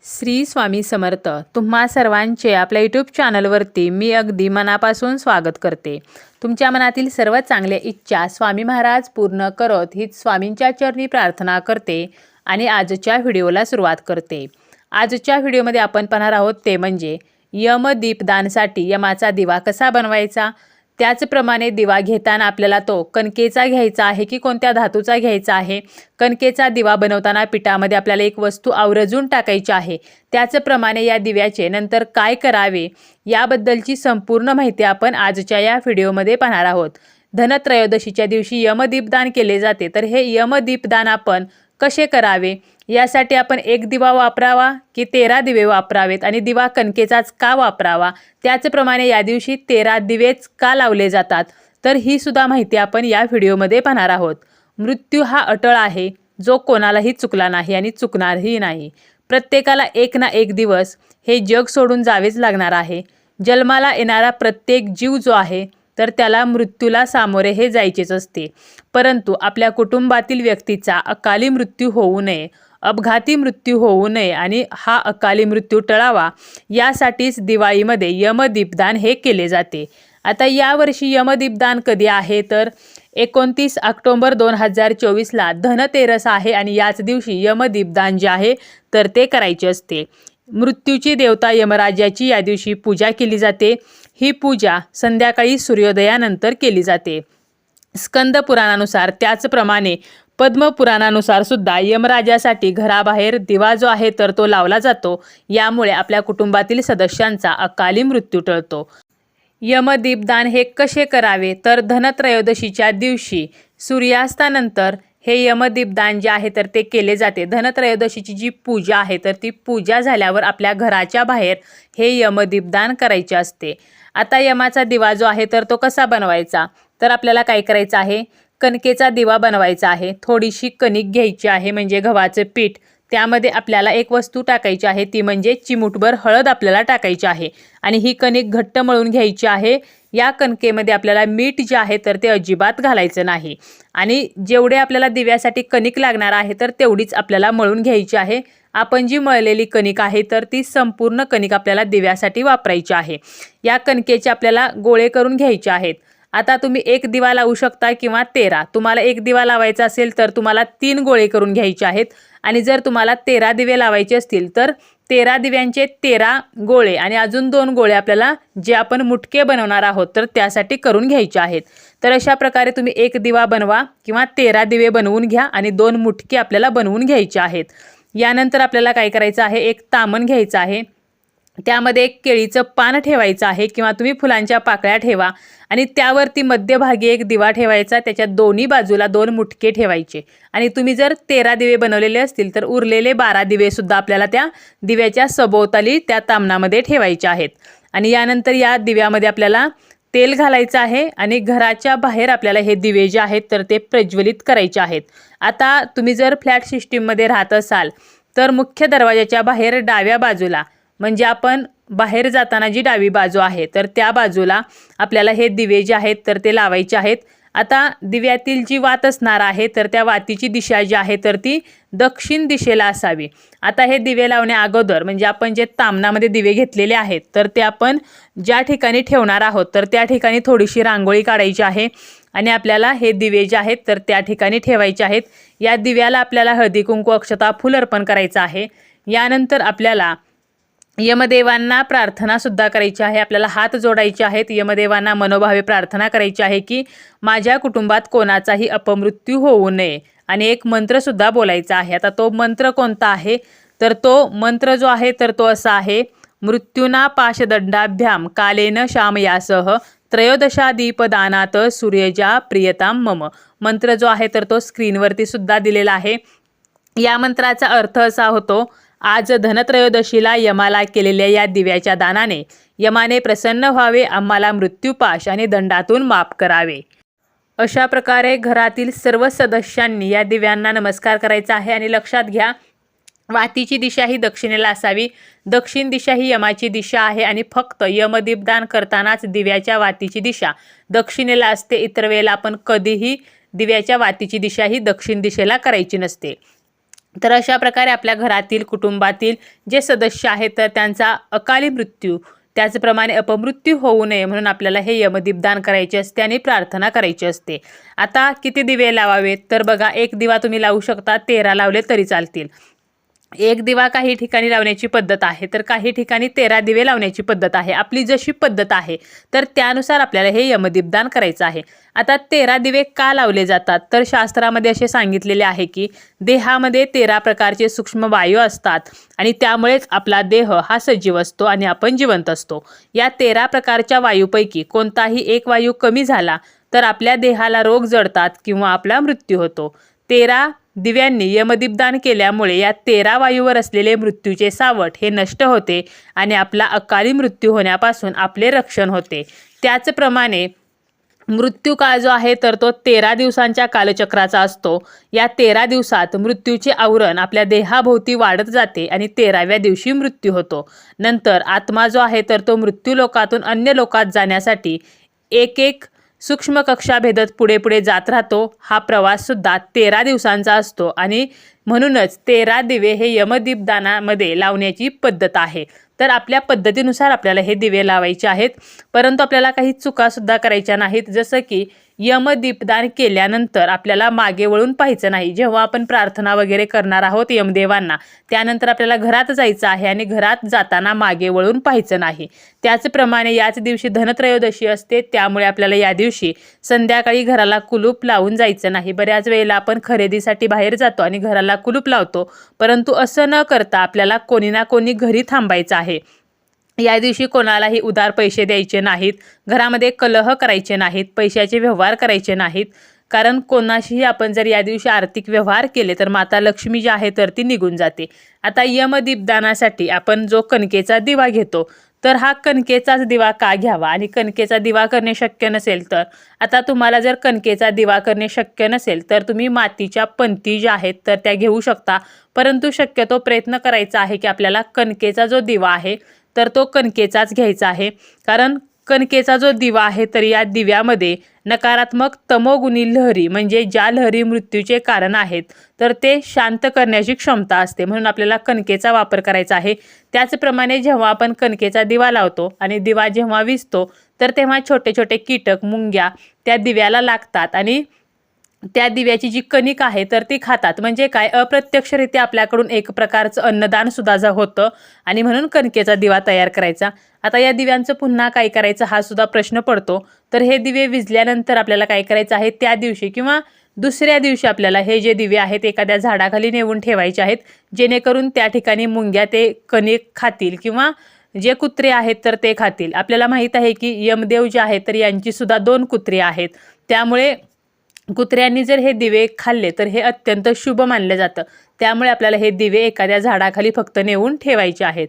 श्री स्वामी समर्थ. तुम्हा सर्वांचे आपल्या यूट्यूब चॅनलवरती मी अगदी मनापासून स्वागत करते. तुमच्या मनातील सर्व चांगल्या इच्छा स्वामी महाराज पूर्ण करत हीच स्वामींच्या चरणी प्रार्थना करते आणि आजच्या व्हिडिओला सुरुवात करते. आजच्या व्हिडिओमध्ये आपण पाहणार आहोत ते म्हणजे यमदीपदानसाठी यमाचा दिवा कसा बनवायचा. त्याचप्रमाणे दिवा घेताना आपल्याला तो कणकेचा घ्यायचा आहे की कोणत्या धातूचा घ्यायचा आहे. कणकेचा दिवा बनवताना पिठामध्ये आपल्याला एक वस्तू आवर्जून टाकायची आहे. त्याचप्रमाणे या दिव्याचे नंतर काय करावे याबद्दलची संपूर्ण माहिती आपण आजच्या या व्हिडिओमध्ये पाहणार आहोत. धनत्रयोदशीच्या दिवशी यमदीपदान केले जाते, तर हे यमदीपदान आपण कसे करावे यासाठी आपण एक दिवा वापरावा की 13 दिवे वापरावेत आणि दिवा कणकेचाच का वापरावा, त्याचप्रमाणे या दिवशी 13 दिवेच का लावले जातात, तर ही सुद्धा माहिती आपण या व्हिडिओमध्ये पाहणार आहोत. मृत्यू हा अटळ आहे, जो कोणालाही चुकला नाही आणि चुकणारही नाही. प्रत्येकाला एक ना एक दिवस हे जग सोडून जावेच लागणार आहे. जन्माला येणारा प्रत्येक जीव जो आहे तर त्याला मृत्यूला सामोरे हे जायचेच असते. परंतु आपल्या कुटुंबातील व्यक्तीचा अकाली मृत्यू होऊ नये, अपघाती मृत्यू होऊ नये आणि हा अकाली मृत्यू टळावा यासाठीच दिवाळीमध्ये यमदीपदान हे केले जाते. आता यावर्षी यमदीपदान कधी आहे तर 29 ऑक्टोबर 2024ला धनतेरस आहे आणि याच दिवशी यमदीपदान जे आहे तर ते करायचे असते. मृत्यूची देवता यमराजाची या दिवशी पूजा केली जाते. ही पूजा संध्याकाळी सूर्योदयानंतर केली जाते. स्कंद पुराणानुसार त्याचप्रमाणे पद्मपुराणानुसार सुद्धा यमराजासाठी घराबाहेर दिवा जो आहे तर तो लावला जातो. यामुळे आपल्या कुटुंबातील सदस्यांचा अकाली मृत्यू टळतो. यमदीपदान हे कसे करावे तर धनत्रयोदशीच्या दिवशी सूर्यास्तानंतर हे यमदीपदान जे आहे तर ते केले जाते. धनत्रयोदशीची जी पूजा आहे तर ती पूजा झाल्यावर आपल्या घराच्या बाहेर हे यमदीपदान करायचे असते. आता यमाचा दिवा जो आहे तर तो कसा बनवायचा तर आपल्याला काय करायचं आहे, कणकेचा दिवा बनवायचा आहे. थोडीशी कणिक घ्यायची आहे म्हणजे गव्हाचं पीठ. त्यामध्ये आपल्याला एक वस्तू टाकायची आहे, ती म्हणजे चिमूटभर हळद आपल्याला टाकायची आहे आणि ही कणिक घट्ट मळून घ्यायची आहे. या कणकेमध्ये आपल्याला मीठ जे आहे तर ते अजिबात घालायचं नाही आणि जेवढे आपल्याला दिव्यासाठी कणिक लागणार आहे तर तेवढीच आपल्याला मळून घ्यायची आहे. आपण जी मळलेली कणिक आहे तर ती संपूर्ण कणिक आपल्याला दिव्यासाठी वापरायची आहे. या कणकेचे आपल्याला गोळे करून घ्यायचे आहेत. आता तुम्ही एक दिवा लावू शकता किंवा 13. तुम्हाला एक दिवा लावायचा असेल तर तुम्हाला 3 गोळे करून घ्यायचे आहेत आणि जर तुम्हाला 13 दिवे लावायचे असतील तर 13 दिव्यांचे 13 गोळे आणि अजून 2 गोळे आपल्याला जे आपण मुटके बनवणार आहोत तर त्यासाठी करून घ्यायचे आहेत. तर अशा प्रकारे तुम्ही एक दिवा बनवा किंवा 13 दिवे बनवून घ्या आणि 2 मुटके आपल्याला बनवून घ्यायचे आहेत. यानंतर आपल्याला काय करायचं आहे, एक तामण घ्यायचं आहे. त्यामध्ये एक केळीचं पान ठेवायचं आहे किंवा तुम्ही फुलांच्या पाकळ्या ठेवा आणि त्यावरती मध्यभागी एक दिवा ठेवायचा. त्याच्या दोन्ही बाजूला 2 मुटके ठेवायचे आणि तुम्ही जर 13 दिवे बनवलेले असतील तर उरलेले 12 दिवे सुद्धा आपल्याला त्या दिव्याच्या सभोवताली त्या तामणामध्ये ठेवायचे आहेत. आणि यानंतर या दिव्यामध्ये आपल्याला तेल घालायचं आहे आणि घराच्या बाहेर आपल्याला हे दिवे जे आहेत तर ते प्रज्वलित करायचे आहेत. आता तुम्ही जर फ्लॅट सिस्टीममध्ये राहत असाल तर मुख्य दरवाजाच्या बाहेर डाव्या बाजूला म्हणजे आपण बाहेर जाताना जी डावी बाजू आहे तर त्या बाजूला आपल्याला हे दिवे जे आहेत तर ते लावायचे आहेत. आता दिव्यातील जी वात असणार आहे तर त्या वातीची दिशा जी आहे तर ती दक्षिण दिशेला असावी. आता हे दिवे लावण्या अगोदर म्हणजे आपण जे तामणामध्ये दिवे घेतलेले आहेत तर ते आपण ज्या ठिकाणी ठेवणार आहोत तर त्या ठिकाणी थोडीशी रांगोळी काढायची आहे आणि आपल्याला हे दिवे जे आहेत तर त्या ठिकाणी ठेवायचे आहेत. या दिव्याला आपल्याला हळदी कुंकू अक्षता फूल अर्पण करायचं आहे. यानंतर आपल्याला यमदेवांना प्रार्थना सुद्धा करायची आहे. आपल्याला हात जोडायचे आहेत. यमदेवांना मनोभावे प्रार्थना करायची आहे की माझ्या कुटुंबात कोणाचाही अपमृत्यू होऊ नये आणि एक मंत्र सुद्धा बोलायचा आहे. आता तो मंत्र कोणता आहे तर तो मंत्र जो आहे तर तो असा आहे, मृत्यूना पाशदंडाभ्याम कालेन शामयासह त्रयोदशा दीपदानात सूर्यजा प्रियताम मम. मंत्र जो आहे तर तो स्क्रीनवरती सुद्धा दिलेला आहे. या मंत्राचा अर्थ असा होतो, आज धनत्रयोदशीला यमाला केलेल्या या दिव्याच्या दानाने यमाने प्रसन्न व्हावे, आम्हाला मृत्यूपाश आणि दंडातून माफ करावे. अशा प्रकारे घरातील सर्व सदस्यांनी या दिव्यांना नमस्कार करायचा आहे. आणि लक्षात घ्या, वातीची दिशा ही दक्षिणेला असावी. दक्षिण दिशा ही यमाची दिशा आहे आणि फक्त यमदीपदान करतानाच दिव्याच्या वातीची दिशा दक्षिणेला असते. इतर वेळेला आपण कधीही दिव्याच्या वातीची दिशा ही दक्षिण दिशेला करायची नसते. तर अशा प्रकारे आपल्या घरातील कुटुंबातील जे सदस्य आहेत तर त्यांचा अकाली मृत्यू त्याचप्रमाणे अपमृत्यू होऊ नये म्हणून आपल्याला हे यमदीपदान करायचे असते आणि प्रार्थना करायची असते. आता किती दिवे लावावेत तर बघा, एक दिवा तुम्ही लावू शकता, 13 लावले तरी चालतील. एक दिवा काही ठिकाणी लावण्याची पद्धत आहे तर काही ठिकाणी 13 दिवे लावण्याची पद्धत आहे. आपली जशी पद्धत आहे तर त्यानुसार आपल्याला हे यमदीपदान करायचं आहे. आता 13 दिवे का लावले जातात तर शास्त्रामध्ये असे सांगितलेले आहे की देहामध्ये 13 प्रकारचे सूक्ष्म वायू असतात आणि त्यामुळेच आपला देह हा सजीव असतो आणि आपण जिवंत असतो. या 13 प्रकारच्या वायूपैकी कोणताही एक वायू कमी झाला तर आपल्या देहाला रोग जडतात किंवा आपला मृत्यू होतो. 13 दिव्यांनी यमदीपदान केल्यामुळे या 13 वायूवर असलेले मृत्यूचे सावट हे नष्ट होते आणि आपला अकाली मृत्यू होण्यापासून आपले रक्षण होते. त्याचप्रमाणे मृत्यू काळ जो आहे तर तो 13 दिवसांच्या कालचक्राचा असतो. या 13 दिवसात मृत्यूचे आवरण आपल्या देहाभोवती वाढत जाते आणि 13व्या दिवशी मृत्यू होतो. नंतर आत्मा जो आहे तर तो मृत्यू लोकातून अन्य लोकात जाण्यासाठी एक एक सूक्ष्म कक्षा भेदत पुढे पुढे जात राहतो. हा प्रवाससुद्धा 13 दिवसांचा असतो आणि म्हणूनच 13 दिवे हे यमदीपदानामध्ये लावण्याची पद्धत आहे. तर आपल्या पद्धतीनुसार आपल्याला हे दिवे लावायचे आहेत, परंतु आपल्याला काही चुकासुद्धा करायच्या नाहीत. जसं की यमदीपदान केल्यानंतर आपल्याला मागे वळून पाहायचं नाही. जेव्हा आपण प्रार्थना वगैरे करणार आहोत यमदेवांना, त्यानंतर आपल्याला घरात जायचं आहे आणि घरात जाताना मागे वळून पाहायचं नाही. त्याचप्रमाणे याच दिवशी धनत्रयोदशी असते, त्यामुळे आपल्याला या दिवशी संध्याकाळी घराला कुलूप लावून जायचं नाही. बऱ्याच वेळेला आपण खरेदीसाठी बाहेर जातो आणि घराला कुलूप लावतो, परंतु असं न करता आपल्याला कोणी ना कोणी घरी थांबायचं आहे. या दिवशी कोणालाही उधार पैसे द्यायचे नाहीत, घरामध्ये कलह करायचे नाहीत, पैशाचे व्यवहार करायचे नाहीत. कारण कोणाशीही आपण जर या दिवशी आर्थिक व्यवहार केले तर माता लक्ष्मी जी आहे तर ती निघून जाते. आता यमदीपदानासाठी आपण जो कणकेचा दिवा घेतो तर हा कणकेचाच दिवा का घ्यावा आणि कणकेचा दिवा करणे शक्य नसेल तर, आता तुम्हाला जर कणकेचा दिवा करणे शक्य नसेल तर तुम्ही मातीच्या पंती ज्या आहेत तर त्या घेऊ शकता. परंतु शक्यतो प्रयत्न करायचा आहे की आपल्याला कणकेचा जो दिवा आहे तर तो कणकेचाच घ्यायचा आहे. कारण कणकेचा जो दिवा आहे तर या दिव्यामध्ये नकारात्मक तमोगुणी लहरी म्हणजे ज्या लहरी मृत्यूचे कारण आहेत तर ते शांत करण्याची क्षमता असते, म्हणून आपल्याला कणकेचा वापर करायचा आहे. त्याचप्रमाणे जेव्हा आपण कणकेचा दिवा लावतो आणि दिवा जेव्हा विझतो तर तेव्हा छोटे छोटे कीटक, मुंग्या त्या दिव्याला लागतात आणि त्या दिव्याची जी कणिक आहे तर ती खातात. म्हणजे काय, अप्रत्यक्षरित्या आपल्याकडून एक प्रकारचं अन्नदान सुद्धा होतं आणि म्हणून कणकेचा दिवा तयार करायचा. आता या दिव्यांचं पुन्हा काय करायचं हा सुद्धा प्रश्न पडतो. तर हे दिवे विझल्यानंतर आपल्याला काय करायचं आहे, त्या दिवशी किंवा दुसऱ्या दिवशी आपल्याला हे जे दिवे आहेत एखाद्या झाडाखाली नेऊन ठेवायचे आहेत, जेणेकरून त्या ठिकाणी मुंग्या ते कणिक खातील किंवा जे कुत्रे आहेत तर ते खातील. आपल्याला माहीत आहे की यमदेव जे आहेत तर यांची सुद्धा 2 कुत्रे आहेत, त्यामुळे कुत्र्यांनी जर हे दिवे खाल्ले तर हे अत्यंत शुभ मानलं जातं. त्यामुळे आपल्याला हे दिवे एखाद्या झाडाखाली फक्त नेऊन ठेवायचे आहेत.